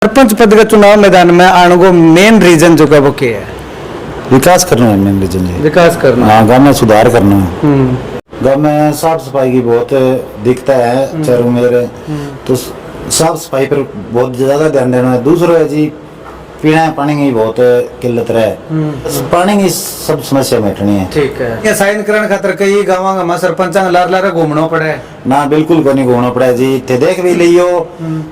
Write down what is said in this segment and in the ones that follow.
सरपंच पद का चुनाव मैदान में आने को मेन रीजन जो है वो क्या है? विकास करना है मेन रीजन जी। विकास करना। हाँ, गांव में सुधार करना है। गांव में साफ सफाई की बहुत दिक्कत है चारों मेरे, तो साफ सफाई पर बहुत ज्यादा ध्यान देना है। दूसरा है जी पीना पानी की बहुत किल्लत रहे, पानी की सब समस्या मिटनी है। ठीक है। ये साइन करण खातर कई गाँव में सरपंच लार लार घूमना पड़े ना, बिल्कुल को नहीं घूमना पड़े जी। थे देख भी लियो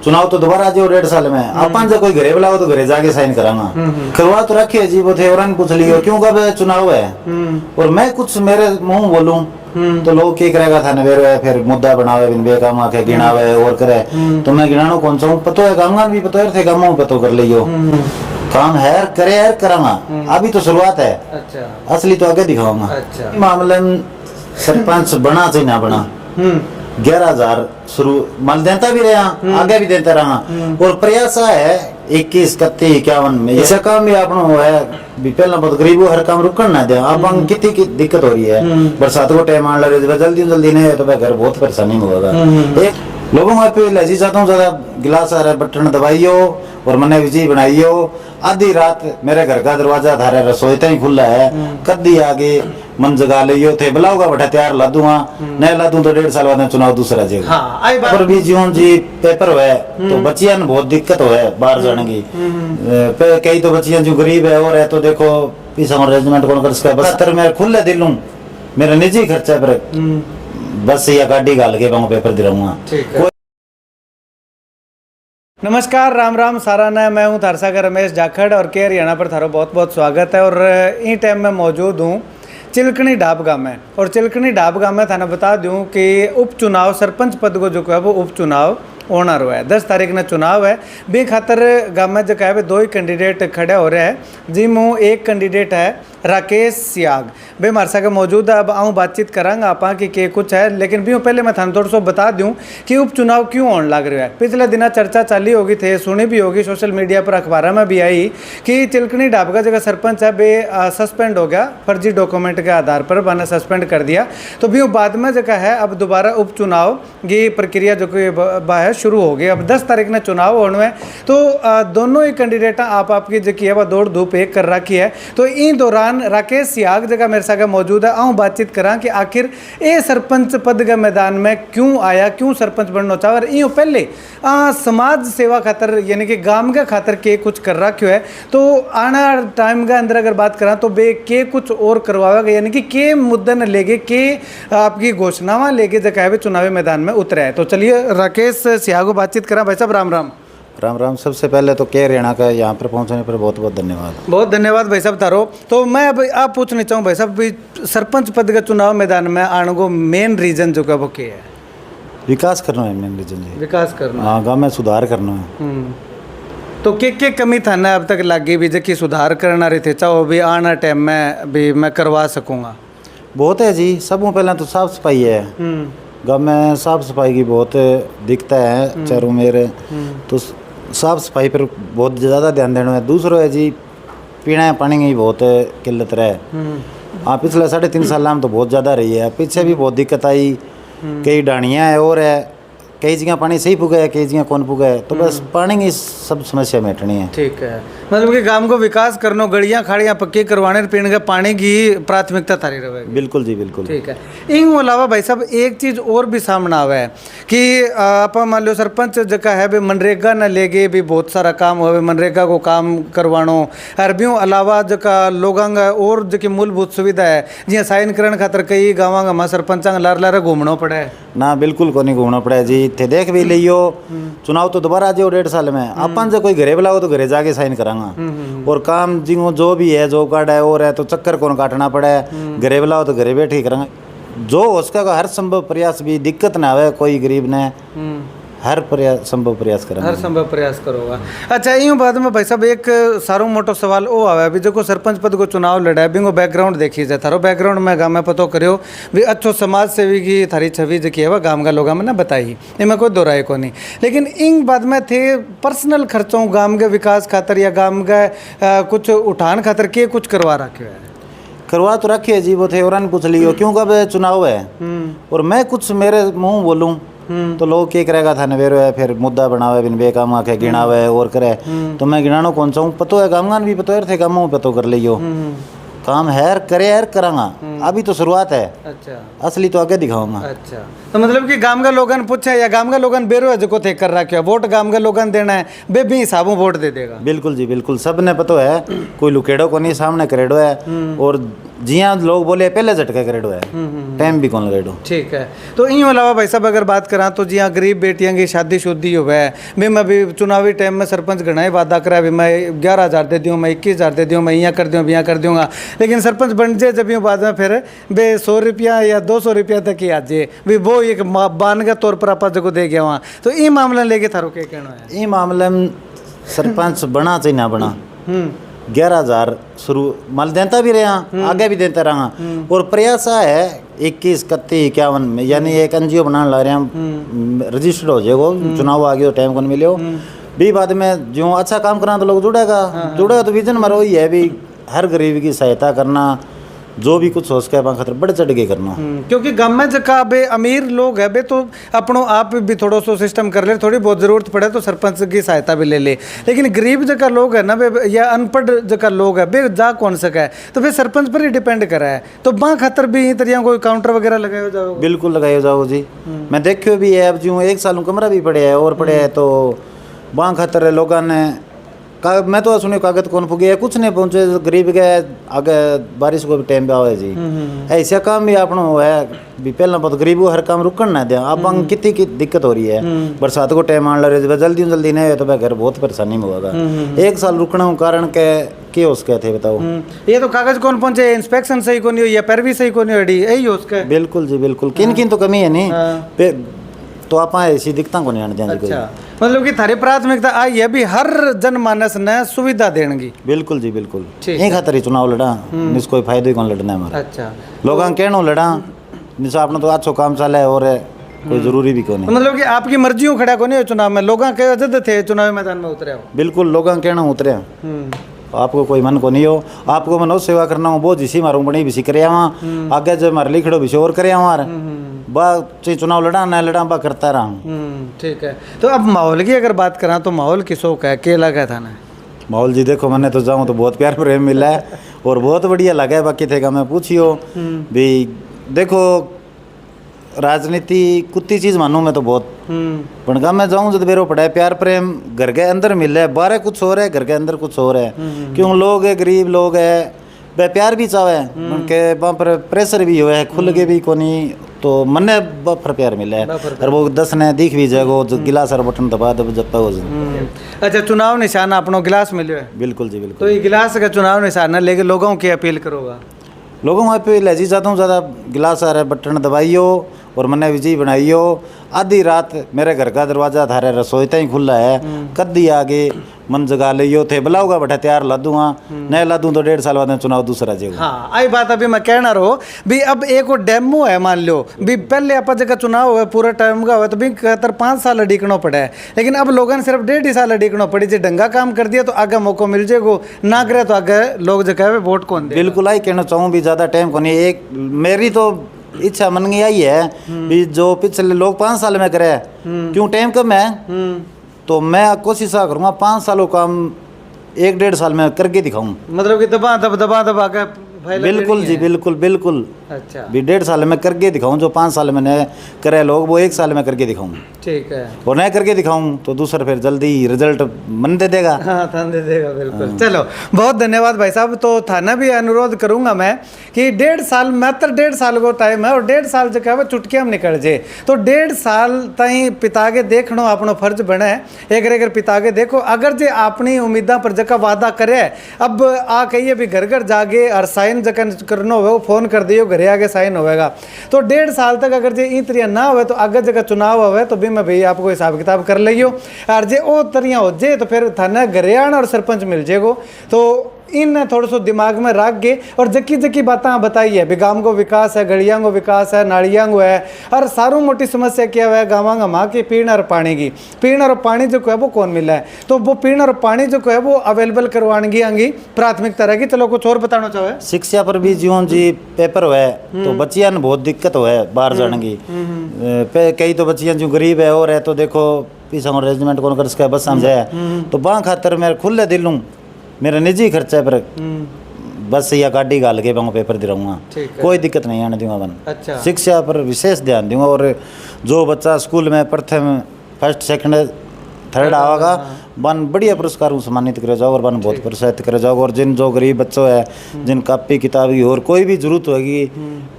चुनाव तो दोबारा जो 1.5 साल में अपन जो कोई घरे बुलाओ तो घरे जाके साइन करांगा। करवा तो रखिए जी, वो थे और पूछ लियो क्यों कब चुनाव है, और मैं कुछ मेरे मुंह बोलूं तो लोग क्या करेगा था नवेरे फिर मुद्दा बनावे बिन काम आके गिनावे और करे, तो मैं गिनानो कौन सा हूँ पतो है कामगार भी पतो है थे कामों पतो कर लियो काम है करे यार करांगा। अभी तो शुरुआत है। अच्छा। असली तो आगे दिखाऊंगा। अच्छा। मामले में सरपंच बना चाहे ना बना 11,000 शुरू मल देता भी रहा, आगे भी देता रहा, और प्रयास है 21, 31, 51 में ऐसा काम भी अपना हुआ है। पहला बहुत गरीब हर काम रुकन ना दे। अब कितनी की दिक्कत हो रही है, बरसात को टाइम आने लगे जल्दी जल्दी नहीं है तो घर बहुत परेशानी में होगा। एक लोगों में अपील है जी, चाहता हूँ ज्यादा गिलास आ रहा है बटन दबाइयो और मने विजय बनाइयो। आधी रात मेरे घर का दरवाजा धारे रसोई ही खुला है, कद्दी आगे मन जगा लियो थे बुलाऊंगा बटा तैयार ला दूंगा, नहीं ला दूं तो 1.5 साल बाद चुनाव दूसरा जगह। हाँ, पर भी जीवन जी पेपर हुए तो बच्चियां ने बहुत दिक्कत हुए बाहर जाने की। कई तो बच्चियां जो गरीब है और है तो देखो पीछा अरेंजमेंट कौन कर सकता है। बस मैं खुले दिल हूँ, मेरा निजी खर्चा पर बस या गाड़ी गाल के पेपर दिलाऊंगा। नमस्कार, राम राम साराना। मैं हूं थारसा का रमेश जाखड़ और के हरियाणा पर थारो बहुत बहुत स्वागत है। और इन टाइम में मौजूद हूं चिलकनी ढाब गाँव में, और चिलकनी ढाब गाँव में थाने बता दूं कि उपचुनाव सरपंच पद को जो है वो उपचुनाव होना रहा है। 10 तारीख ने चुनाव है। बे खातर गाँव में जो है 2 ही कैंडिडेट खड़े हो रहे हैं। जी मुँह एक कैंडिडेट है राकेश सियाग, बे हमारे साथ मौजूद है। अब आऊँ बातचीत करांगा आप कि कुछ है, लेकिन भी पहले मैं थाने थोड़ा सा बता दूं कि उपचुनाव क्यों होने लग रहा है। पिछले दिन चर्चा चाली होगी थे, सुनी भी होगी सोशल मीडिया पर, अखबार में भी आई कि चिलकनी ढाब का जगह सरपंच है बे सस्पेंड हो गया फर्जी डॉक्यूमेंट के आधार पर, मैंने सस्पेंड कर दिया। तो भी बाद में जगह है अब दोबारा उपचुनाव की प्रक्रिया जो कि है शुरू हो गई। अब 10 तारीख ने चुनाव होने में तो दोनों ही कैंडिडेट आपकी जो है वह दौड़ धूप एक कर रखी है। तो इन दौरान राकेश सियाग जगह मेरे साथ मौजूद है। आऊँ बातचीत करा कि आखिर ये सरपंच पद के मैदान में क्यों आया, क्यों सरपंच बनना चाह और यूँ पहले समाज सेवा खातर यानी कि गांव के खातर के कुछ कर रहा क्यों है। तो आना टाइम के अंदर अगर बात करा तो बे के कुछ और करवाएगा, यानी कि के मुद्दे न लेके के आपकी घोषणावां लेके जगह है चुनावी मैदान में उतरा है। तो चलिए राकेश सियाग को बातचीत करा। भाई साहब राम राम। राम राम। सबसे पहले तो के हरियाणा का यहाँ पर पहुँचने पर बहुत बहुत धन्यवाद। बहुत धन्यवाद भाई साहब तारो। तो मैं अब आप पूछना चाहूँ भाई साहब भी सरपंच पद का चुनाव मैदान में आने को मेन रीजन जो है वो क्या है? विकास करना है मेन रीजन जी। विकास करना। हाँ, गाँव में सुधार करना है। तो के कमी था ना अब तक लगी भी जो कि सुधार करना रही थे, चाहो भी आना टाइम में भी मैं करवा सकूँगा? बहुत है जी। सबों पहले तो साफ सफाई है। गाँव में साफ सफाई की बहुत दिक्कत है चारों मेरे, तो साफ सफाई पर बहुत ज़्यादा ध्यान देना है। दूसरा है जी पीना पानी की बहुत किल्लत रहे। हाँ, पिछले 3.5 साल में तो बहुत ज़्यादा रही है। पीछे भी बहुत दिक्कत आई, कई डाणियाँ है और है, कई जगह पानी सही पुगा है, कई जगह कौन पुगा है, तो बस पानी की सब समस्या मिटनी है। ठीक है। मतलब कि गांव को विकास करना, गड़ियाँ खाड़ियाँ पक्की करवाने, पीने के पानी की प्राथमिकता थारी रहेगी। बिल्कुल जी, बिल्कुल। ठीक है। इन अलावा भाई साहब एक चीज़ और भी सामने आवा है कि आप मान लो सरपंच जगह है भी मनरेगा न लेके भी बहुत सारा काम हो, मनरेगा को काम करवानो, अरबियों अलावा जगह लोगों और जो मूलभूत सुविधा है जी साइन करण खातर कई गाँव में सरपंचा लार लार घूमना पड़े ना, बिल्कुल को नहीं घूमना पड़े जी। थे देख भी लियो चुनाव तो दोबारा जो 1.5 साल में अपन जो कोई घरे बुलाओ तो घरे जाके साइन करांगा, और काम जिंगो जो भी है जॉब कार्ड है और है तो चक्कर कौन काटना पड़े, घरे बुलाओ तो घरे बैठे करांगा। जो उसका हर संभव प्रयास भी दिक्कत ना आवे कोई गरीब ने, हर संभव प्रयास करेंगे। हर संभव प्रयास करोगा। अच्छा, यूँ बाद में भाई साहब एक सारो मोटो सवाल वो आवा अभी जो सरपंच पद को चुनाव लड़ा है बिंगो बैकग्राउंड देखी जाए, थारो बैकग्राउंड में गाँव में पतो करियो भी अच्छो समाज सेवी की थारी छवि जो की है वह गाँव का लोगों में ना बताई, इनमें कोई दोहराए को नहीं। लेकिन इन बाद में थे पर्सनल खर्चों गाँव के विकास खातर या गाँव का कुछ उठान खातर के कुछ करवा रखे है? करवा तो रखिए जी, वो थे और पूछ लियो क्यों कब चुनाव है, और मैं कुछ मेरे मुँह बोलूँ तो लोग क्या करेगा था नवेरो है फिर मुद्दा बनावे बिन बेकाम आके गिनावे और करे तो मैं गिनानो कौन सा हूँ पतो है काम भी पतो थे काम पतो कर लियो काम है करे यार करांगा अभी तो शुरुआत है। अच्छा असली तो आगे दिखाऊंगा। अच्छा तो मतलब कि गांव का लोगन पूछे या गांव का लोगन बेरो है जो थे कर रखा वोट गांव का लोगन देना है बे भी हिसाबों वोट दे देगा। बिल्कुल जी बिल्कुल सब ने पतो है कोई लुकेड़ो को नहीं सामने करेडो है और जिया लोग बोले पहले झटका करेडो है टाइम भी कौन लगेडो। ठीक है तो इन अलावा भाई साहब अगर बात करा तो जिया गरीब बेटियां की शादी शुद्धी हो है मैं अभी चुनावी टाइम में सरपंच घना ही वादा करा भी मैं 11,000 दे दूँ मैं 21,000 दे दूँ मैं यहाँ कर दूँ यहाँ कर दूँगा लेकिन सरपंच बन जाए जब यूँ बाद में फिर बे 100 रुपया या 200 रुपया तक ही आ जाए भी वो एक बान के तौर पर आप जगह दे गया वहाँ तो ये मामला लेके थारो क्या कहना है? ये मामले में सरपंच बना चाहे ना बना 11,000 शुरू माल देता भी रहा आगे भी देता रहा और प्रयास है 21, 31, 51 में यानी एक एनजीओ बनाने लग रहे हैं रजिस्टर्ड हो जाएगा चुनाव आ गया टाइम को नहीं मिले भी बाद में जो अच्छा काम करना तो लोग जुड़ेगा तो विजन हमारा वही है भी हर गरीब की सहायता करना जो भी कुछ हो सके खतर बढ़ चढ़ के करना क्योंकि गाँव में जगह बे अमीर लोग है बे तो अपनों आप भी थोड़ा सा सिस्टम कर ले थोड़ी बहुत जरूरत पड़े तो सरपंच की सहायता भी ले ले लेकिन गरीब जगह लोग है ना बे या अनपढ़ जगह लोग है बे जा कौन सका है तो फिर सरपंच पर ही डिपेंड करा है तो बाँ खतर भी तरह कोई काउंटर वगैरह लगाए जाओ। बिल्कुल लगाए जाओ जी मैं देखियो भी है अब जो 1 साल कमरा भी पड़े है और पड़े है तो बाँ खतर लोगों ने मैं तो सुनियो कागज कौन पुगे कुछ नहीं पहुंचे गरीब के आगे बारिश को भी टाइम पे आवे जी ऐसा काम भी अपना है भी पहला बहुत गरीब को हर काम रुकन ना दे अब कितनी की दिक्कत हो रही है बरसात को टाइम आने लगे जल्दी जल्दी नहीं हो तो घर बहुत परेशानी में होगा 1 साल रुकना कारण के उसके थे बताओ ये तो कागज कौन पहुंचे इंस्पेक्शन सही को नहीं हुई या पैरवी सही को नहीं हुई यही हो उसका। बिल्कुल जी बिल्कुल किन किन तो कमी है नहीं तो आप ऐसी दिक्कत को नहीं आने देंगे। अच्छा मतलब कि थारी प्राथमिकता आई है भी हर जनमानस ने सुविधा देंगी। बिल्कुल जी बिल्कुल यही खातर ही चुनाव लड़ा निस कोई फायदा ही कौन लड़ना है हमारा। अच्छा लोग कहना लड़ा निस आपने तो अच्छो काम चला है और कोई जरूरी भी कौन मतलब कि आपकी मर्जियों खड़ा को नहीं चुनाव में लोग के वजह थे चुनावी मैदान में उतरे हो। बिल्कुल लोग कहना उतरे आपको कोई मन को नहीं हो आपको मन सेवा करना हो बहुत जिसी मारूँ बड़ी भी करे वहाँ आगे जब हमारे लिखड़ो भी और करे हमारे बा चुनाव लड़ा ना लड़ा बा करता रहा। ठीक है तो अब माहौल की अगर बात करा तो माहौल किसो का है लगा था ना माहौल जी देखो मैंने तो जाऊँ तो बहुत प्यार प्रेम मिला है और बहुत बढ़िया लगा है बाकी थे मैं पूछियो भी देखो राजनीति कुत्ती चीज मानूं मैं तो बहुत पर गाँव में जाऊँ जब बेरो पड़ा है प्यार प्रेम घर के अंदर मिल रहा है बाहर कुछ हो रहा है घर के अंदर कुछ हो रहा है क्यों लोग है गरीब लोग है वह प्यार भी चाहे उनके पर प्रेशर भी हुआ है खुल के भी कोनी तो मन्ने बफर प्यार मिला है और वो 10 ने दिख भी जाएगा जो गिलास और बटन दबा दब जब हो अच्छा चुनाव निशान अपनो गिलास मिले है। बिल्कुल जी बिल्कुल तो ये गिलास का चुनाव निशान है लेकिन लोगों की अपील करोगा लोगों में अपील जी चाहता हूँ ज़्यादा गिलास आ रहा है बटन दबाइयो और मैंने विजय बनाइयो आधी रात मेरे घर का दरवाजा थारे रसोई तक ही खुला है कद्दी आगे मन जगा लियो थे बुलाऊंगा बैठा तैयार ला दूंगा नहीं ला दूं तो 1.5 साल बाद में चुनाव दूसरा जाएगा। हाँ आई बात अभी मैं कहना रहो भी अब एक डेमो है मान लो भी पहले आप जगह चुनाव हुआ पूरा टाइम का हुआ तो भी 5 साल अड़ीकना पड़ा है लेकिन अब लोगों ने सिर्फ 1.5 साल अड़ीकना पड़ी जो ढंगा काम कर दिया तो आगे मौका मिल जाएगा ना करे तो आगे लोग जगह वोट कौन दे। बिल्कुल आई कहना चाहूँ भी ज़्यादा टाइम को नहीं एक मेरी तो इच्छा मन गई आई है भी जो पिछले लोग 5 साल में करे क्यों टाइम कम है तो मैं कोशिश करूँगा 5 सालों काम 1-1.5 साल में करके दिखाऊं मतलब कि दबा के बिल्कुल जी बिल्कुल बिल्कुल अच्छा भी 1.5 साल में करके दिखाऊं जो 5 साल में ने करे लोग वो 1 साल में करके दिखाऊं। ठीक है और नहीं करके दिखाऊं तो दूसरा फिर जल्दी रिजल्ट मन दे देगा। हाँ थाना दे देगा बिल्कुल। चलो बहुत धन्यवाद भाई साहब तो थाना भी अनुरोध करूंगा मैं कि 1.5 साल मात्र 1.5 साल को टाइम है और 1.5 साल जो है चुटकिया में निकल जाए तो 1.5 साल ताई पिता के देखना अपना फर्ज बने एक पिता के देखो अगर जे अपनी उम्मीदा पर जगह वादा करे अब आ कहिए भी घर घर जागे और साइन जगह करना हो फोन कर दियो घरे आगे साइन होगा तो 1.5 साल तक अगर जे ई तरिया ना हो तो आगे जगह चुनाव हो तो भी मैं भैया आपको हिसाब किताब कर लियो और जे ओ तरिया हो जे तो फिर थाना घरे आना और सरपंच मिल जाएगो तो इन थोड़ा सो दिमाग में रख के और जकी जकी बातें बताई है भी गांव को विकास है, गलियां को विकास है, नालियां को है, और सारू मोटी समस्या क्या है गाँव गाँव की पीण और पानी की। पीण और पानी जो है वो कौन मिला है, तो वो पीण और पानी जो है वो अवेलेबल करवाने आंगी प्राथमिकता रहेगी। चलो कुछ और बताना चाहो। शिक्षा पर भी जीवन जी पेपर हुआ है तो बच्चियां ने बहुत दिक्कत हुआ है बाहर जाने की। कई तो बच्चियां जो गरीब है और है तो देखो पीछा रेजिमेंट कौन कर सका बस समझाया तो बां खातर मैं खुले दिल हूँ, मेरा निजी खर्चा पर बस या गाड़ी गाल के मैं पेपर दिलाऊंगा, कोई दिक्कत नहीं आने दूंगा बन। अच्छा। शिक्षा पर विशेष ध्यान दूंगा और जो बच्चा स्कूल में प्रथम फर्स्ट सेकंड थर्ड आवेगा बन बढ़िया पुरस्कार सम्मानित करे जाओ और बन बहुत प्रोत्साहित करे जाओ। और जिन जो गरीब बच्चों है जिन कापी किताब की और कोई भी जरूरत होगी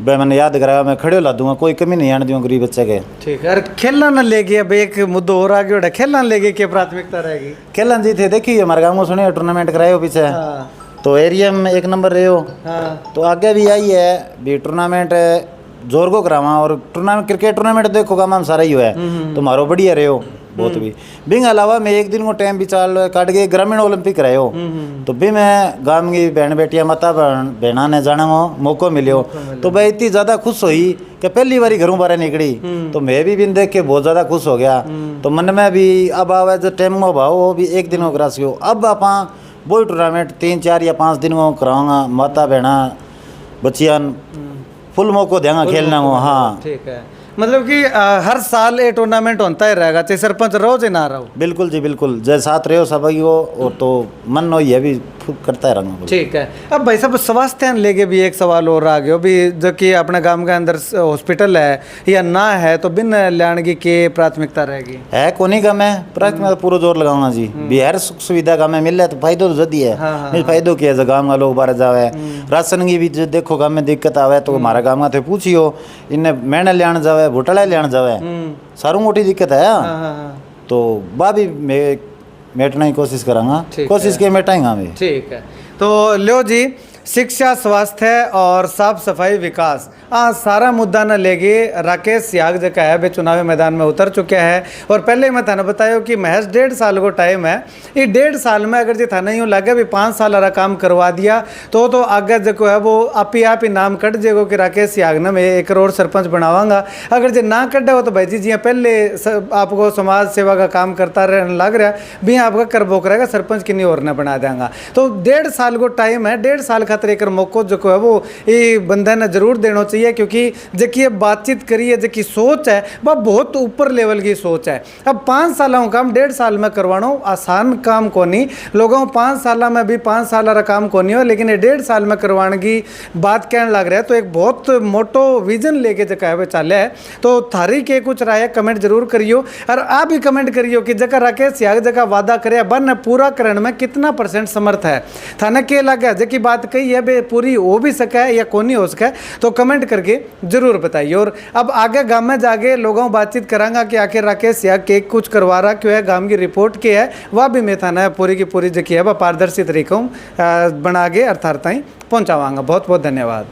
वह मैंने याद कराया मैं खड़े ला दूंगा, कोई कमी नहीं आने दूंगा गरीब बच्चे के। ठीक है। खेलना न लेगी अब एक मुद्दा और आ गया, खेलना लेगी क्या प्राथमिकता रहेगी? खेलना जी थे देखिए हमारे गाँव में सुने टूर्नामेंट कराए हो पीछे तो एरिया में 1 नंबर रहे हो तो आगे भी आई है भी टूर्नामेंट जोर को करावा और टूर्नामेंट क्रिकेट टूर्नामेंट देखो गाँव में सारा ही हुआ है तो मारो बढ़िया रहे हो बहुत भी। बिंग अलावा मैं एक दिन को टाइम भी चाल काट के ग्रामीण ओलंपिक कराए हो तो भी मैं गाँव की बहन बेटियां माता बहना ने जाने को मौका मिले तो मैं इतनी ज़्यादा खुश हुई कि पहली बारी घरों बाहर निकली तो मैं भी बिन देख के बहुत ज़्यादा खुश हो गया। तो मन में भी अब आवे जो टाइम में भाव वो भी एक दिन को करा सको। अब आप वही टूर्नामेंट 3 4 या 5 दिन को कराऊंगा, माता बहना बच्चियां फुल मौको देंगे खेलना को। हाँ ठीक है, मतलब कि हर साल ये टूर्नामेंट होता ही रहेगा चाहे सरपंच रहो चाहे ना रहो। बिल्कुल जी बिल्कुल, जय साथ रहो सब हो और तो मन हो ये भी करता है रंग। ठीक है। अब भाई साहब स्वास्थ्य लेके भी एक सवाल और आ गया भी जो कि अपने गांव के अंदर हॉस्पिटल है या ना है तो बिन लाने की के प्राथमिकता रहेगी? है कोनी का मैं प्राथमिकता पूरा जोर लगाऊंगा जी भी हर सुख सुविधा का मैं मिल रहा है तो फायदो तो जदी है। नहीं फायदो क्या है गाँव का लोग बाहर जावे राशन की भी देखो गाँव में दिक्कत आवे तो हमारा गाँव में थे पूछियो इन्हें मैंने लियान जावे भोटड़ा लियान जावे सारू मोटी दिक्कत है तो बा भी मेटना की कोशिश करांगा, कोशिश के मेटाएंगा मैं। ठीक है। तो लो जी शिक्षा स्वास्थ्य और साफ सफाई विकास सारा मुद्दा न लेके राकेश सियाग जो है वे चुनावी मैदान में उतर चुके हैं। और पहले ही मैं थाने बताया कि महज 1.5 साल को टाइम है। ये 1.5 साल में अगर जो थाना यूँ लगे भी 5 साल वाला काम करवा दिया तो आगे जो है वो आप ही नाम कट जाएगा कि राकेश सियाग ने मैं 1 करोड़ सरपंच बनावांगा। अगर जो ना कटे हो तो भाई जी जी पहले आपको समाज सेवा का काम करता रहने लग रहा भी आपका कर बोक रहेगा सरपंच किन्हीं और ने बना देंगे। तो 1.5 साल को टाइम है, 1.5 साल खातर एक मौको जो है वो ये बंदा ने जरूर देना चाहिए क्योंकि जबकि बातचीत करिए जबकि सोच है वह बहुत ऊपर लेवल की सोच है। अब 5 साल काम 1.5 साल में करवाना आसान काम को नहीं, लोगों 5 साल में भी 5 साल वाला काम को नहीं हो लेकिन ये 1.5 साल में करवाने की बात कहने लग रहा है तो एक बहुत मोटो विजन लेके जो है चले है। तो थारी के कुछ राय कमेंट जरूर करियो और आप भी कमेंट करियो कि जगह राकेश सियाग जगह वादा करे बन पूरा करने में कितना % समर्थ है। थाने के लगे जबकि बात कही है पूरी हो भी सके या कौन नहीं हो सके तो कमेंट करके जरूर बताइए। और अब आगे गांव में जाके लोगों बातचीत करांगा कि आखिर राकेश सियाग के कुछ करवा रहा क्यों है, गांव की रिपोर्ट क्या है वह भी मैं थाना पूरी की पूरी जगह है वह पारदर्शी तरीकों बना के अर्थार्थाई पहुँचावांगा। बहुत बहुत धन्यवाद।